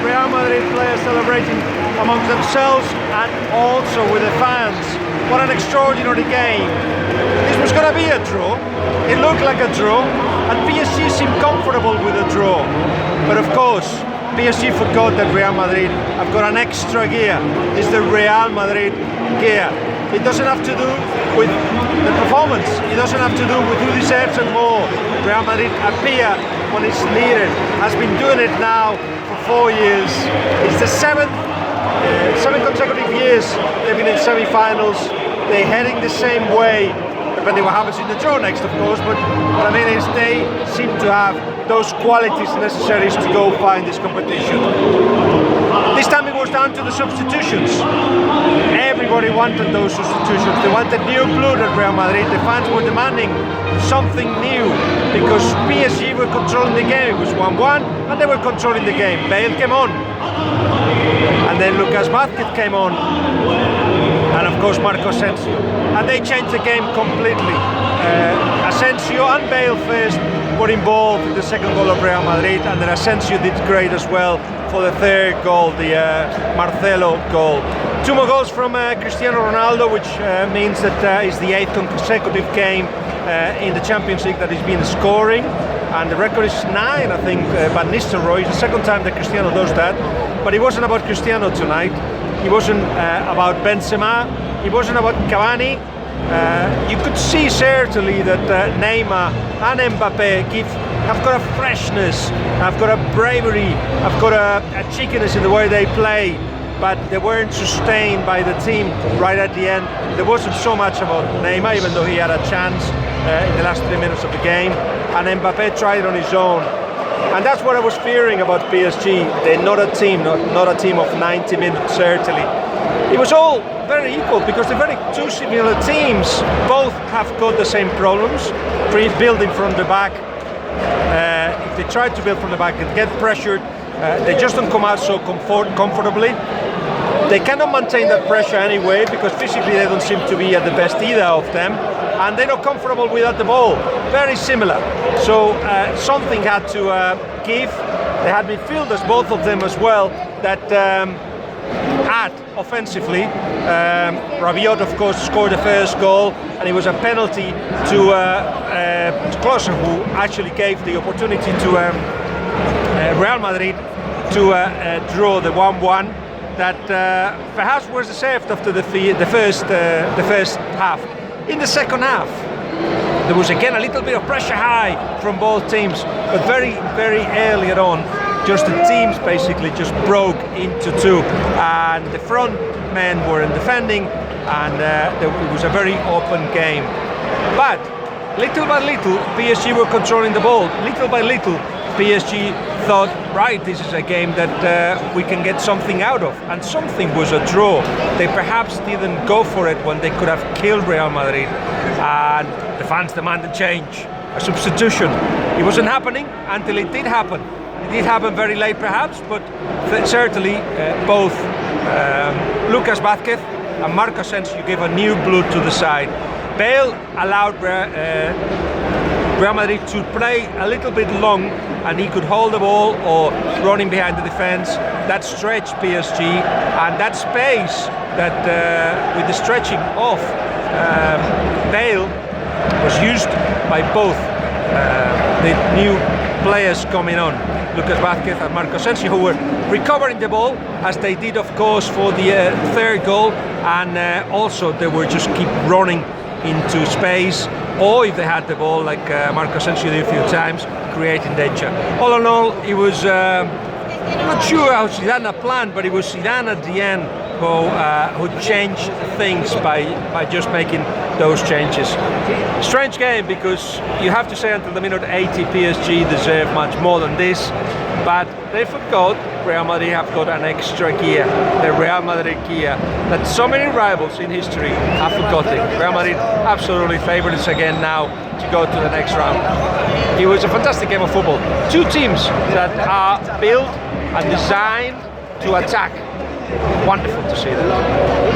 Real Madrid players celebrating amongst themselves and also with the fans. What an extraordinary game. This was going to be a draw. It looked like a draw, and PSG seemed comfortable with a draw. But of course, PSG forgot that Real Madrid have got an extra gear. It's the Real Madrid gear. It doesn't have to do with the performance. It doesn't have to do with who deserves it more. Real Madrid appear when it's needed. Has been doing it now for 4 years. It's the seven consecutive years they've been in semi-finals. They're heading the same way, depending what happens in the draw next, of course. But what I mean is they seem to have those qualities necessary to go far in this competition. This time it was down to the substitutions. Everybody wanted those substitutions. They wanted new blood at Real Madrid. The fans were demanding something new because PSG were controlling the game. It was 1-1 and they were controlling the game. Bale came on. And then Lucas Vázquez came on. And of course Marco Asensio. And they changed the game completely. Asensio and Bale first were involved in the second goal of Real Madrid, and then Asensio did great as well for the third goal, the Marcelo goal. 2 more goals from Cristiano Ronaldo, which means that it's the 8th consecutive game in the Champions League that he's been scoring, and the record is 9, I think, Van Nistelrooy. It's the second time that Cristiano does that, but it wasn't about Cristiano tonight. It wasn't about Benzema. It wasn't about Cavani. You could see certainly that Neymar and Mbappe have got a freshness, have got a bravery, have got a cheekiness in the way they play, but they weren't sustained by the team right at the end. There wasn't so much about Neymar, even though he had a chance in the last 3 minutes of the game, and Mbappe tried it on his own. And that's what I was fearing about PSG. They're not a team, not a team of 90 minutes, certainly. It was all very equal because they're very two similar teams. Both have got the same problems, building from the back. If they try to build from the back and get pressured, they just don't come out so comfortably. They cannot maintain that pressure anyway because physically they don't seem to be at the best either of them, and they're not comfortable without the ball. Very similar. So something had to give. They had midfielders, both of them as well, that had offensively. Rabiot, of course, scored the first goal, and it was a penalty to Klose, who actually gave the opportunity to Real Madrid to draw the 1-1. That perhaps was deserved after the first half. In the second half, there was again a little bit of pressure high from both teams, but very, very early on, just the teams basically just broke into two, and the front men were defending, and it was a very open game. But little by little, PSG were controlling the ball. Little by little, PSG thought, right, this is a game that we can get something out of, and something was a draw. They perhaps didn't go for it when they could have killed Real Madrid, and the fans demanded change, a substitution. It wasn't happening until it did happen. It did happen very late perhaps, but certainly both Lucas Vázquez and Marco Asensio gave a new blood to the side. Bale allowed Real Madrid to play a little bit long, and he could hold the ball or running behind the defense. That stretched PSG, and that space that with the stretching off Bale was used by both the new players coming on, Lucas Vázquez and Marco Asensio, who were recovering the ball as they did, of course, for the third goal, and also they were just keep running into space, or if they had the ball, like Marco Asensio did a few times, creating danger. All in all, it was I'm not sure how Zidane had planned, but it was Zidane at the end who changed things by just making those changes. Strange game, because you have to say until the minute 80 PSG deserve much more than this, but they forgot Real Madrid have got an extra gear, the Real Madrid gear, that so many rivals in history have forgotten. Real Madrid absolutely favourites again now to go to the next round. It was a fantastic game of football. Two teams that are built and designed to attack. Wonderful to see that.